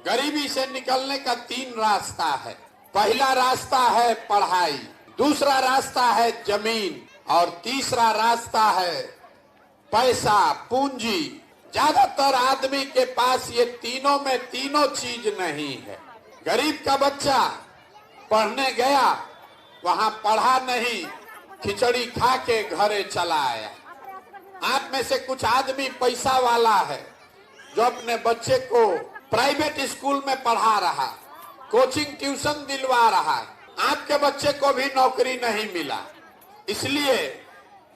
गरीबी से निकलने का 3 रास्ता है। पहला रास्ता है पढ़ाई, दूसरा रास्ता है जमीन और तीसरा रास्ता है पैसा, पूंजी। ज्यादातर आदमी के पास ये तीनों में तीनों चीज नहीं है। गरीब का बच्चा पढ़ने गया, वहां पढ़ा नहीं, खिचड़ी खा के घरे चला आया। आप में से कुछ आदमी पैसा वाला है जो अपने बच्चे को प्राइवेट स्कूल में पढ़ा रहा, कोचिंग ट्यूशन दिलवा रहा है। आपके बच्चे को भी नौकरी नहीं मिला, इसलिए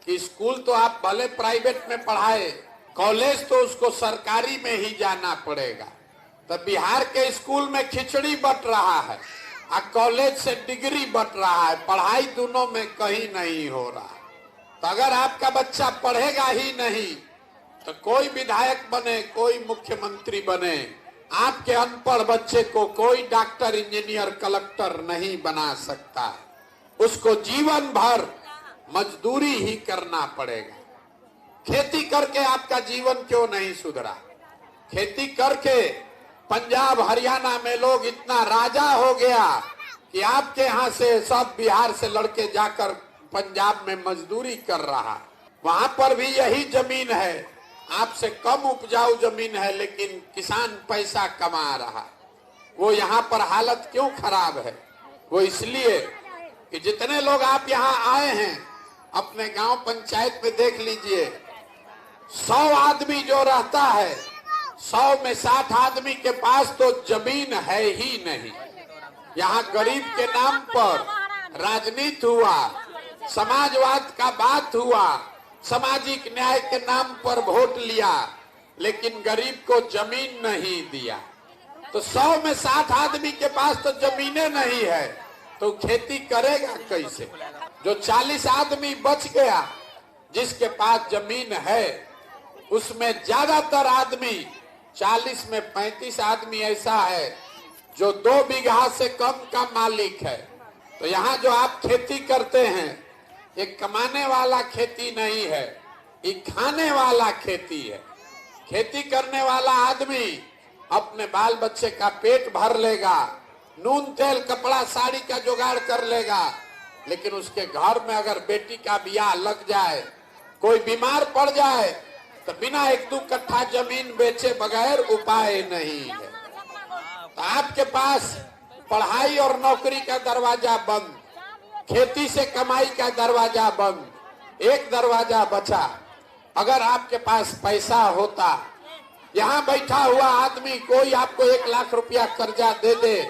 कि स्कूल तो आप भले प्राइवेट में पढ़ाए, कॉलेज तो उसको सरकारी में ही जाना पड़ेगा। तो बिहार के स्कूल में खिचड़ी बट रहा है और कॉलेज से डिग्री बट रहा है, पढ़ाई दोनों में कहीं नहीं हो रहा। तो अगर आपका बच्चा पढ़ेगा ही नहीं तो कोई विधायक बने, कोई मुख्यमंत्री बने, आपके अनपढ़ बच्चे को कोई डॉक्टर, इंजीनियर, कलेक्टर नहीं बना सकता। उसको जीवन भर मजदूरी ही करना पड़ेगा। खेती करके आपका जीवन क्यों नहीं सुधरा? खेती करके पंजाब हरियाणा में लोग इतना राजा हो गया कि आपके यहाँ से सब बिहार से लड़के जाकर पंजाब में मजदूरी कर रहा। वहां पर भी यही जमीन है, आपसे कम उपजाऊ जमीन है, लेकिन किसान पैसा कमा रहा। वो यहाँ पर हालत क्यों खराब है? वो इसलिए कि जितने लोग आप यहाँ आए हैं, अपने गांव पंचायत में देख लीजिए, 100 आदमी जो रहता है, 100 में 60 आदमी के पास तो जमीन है ही नहीं। यहाँ गरीब के नाम पर राजनीति हुआ, समाजवाद का बात हुआ, सामाजिक न्याय के नाम पर वोट लिया, लेकिन गरीब को जमीन नहीं दिया। तो 100 में 60 आदमी के पास तो जमीनें नहीं है, तो खेती करेगा कैसे? जो 40 आदमी बच गया जिसके पास जमीन है, उसमें ज्यादातर आदमी, 40 में 35 आदमी ऐसा है जो 2 बीघा से कम का मालिक है। तो यहाँ जो आप खेती करते हैं, ये कमाने वाला खेती नहीं है, ये खाने वाला खेती है। खेती करने वाला आदमी अपने बाल बच्चे का पेट भर लेगा, नून तेल कपड़ा साड़ी का जुगाड़ कर लेगा, लेकिन उसके घर में अगर बेटी का ब्याह लग जाए, कोई बीमार पड़ जाए, तो बिना 1-2 कट्ठा जमीन बेचे बगैर उपाय नहीं है। तो आपके पास पढ़ाई और नौकरी का दरवाजा बंद, खेती से कमाई का दरवाजा बंद, एक दरवाजा बचा। अगर आपके पास पैसा होता, यहाँ बैठा हुआ आदमी कोई आपको 1 लाख रुपया कर्जा दे दे,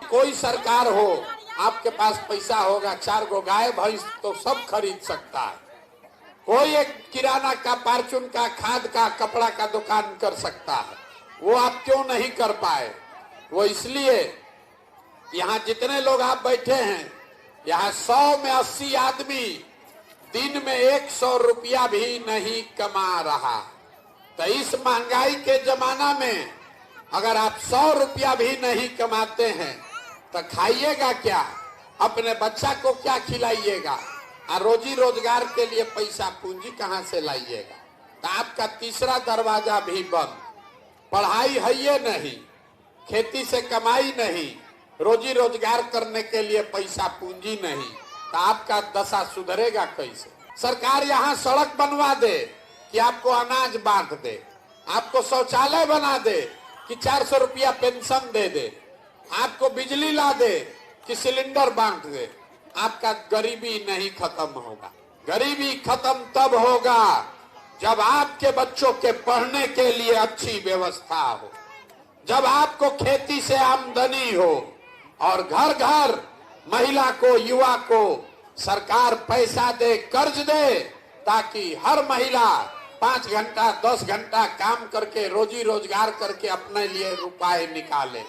कोई सरकार हो, आपके पास पैसा होगा, 4 गो गाय भैंस तो सब खरीद सकता है। कोई एक किराना का, फार्चून का, खाद का, कपड़ा का दुकान कर सकता है। वो आप क्यों नहीं कर पाए? वो इसलिए यहाँ जितने लोग आप बैठे हैं, यहाँ 100 में 80 आदमी दिन में 100 रुपया भी नहीं कमा रहा। तो इस महंगाई के जमाना में अगर आप 100 रुपया भी नहीं कमाते हैं तो खाइएगा क्या? अपने बच्चा को क्या खिलाइएगा? और रोजी रोजगार के लिए पैसा पूंजी कहाँ से लाइएगा? तो आपका तीसरा दरवाजा भी बंद। पढ़ाई है ये नहीं, खेती से कमाई नहीं, रोजी रोजगार करने के लिए पैसा पूंजी नहीं, तो आपका दशा सुधरेगा कैसे? सरकार यहाँ सड़क बनवा दे कि आपको अनाज बांट दे, आपको शौचालय बना दे कि 400 रुपया पेंशन दे दे, आपको बिजली ला दे कि सिलेंडर बांट दे, आपका गरीबी नहीं खत्म होगा। गरीबी खत्म तब होगा जब आपके बच्चों के पढ़ने के लिए अच्छी व्यवस्था हो, जब आपको खेती से आमदनी हो और घर घर महिला को, युवा को सरकार पैसा दे, कर्ज दे, ताकि हर महिला 5 घंटा 10 घंटा काम करके रोजी रोजगार करके अपने लिए रुपए निकाले।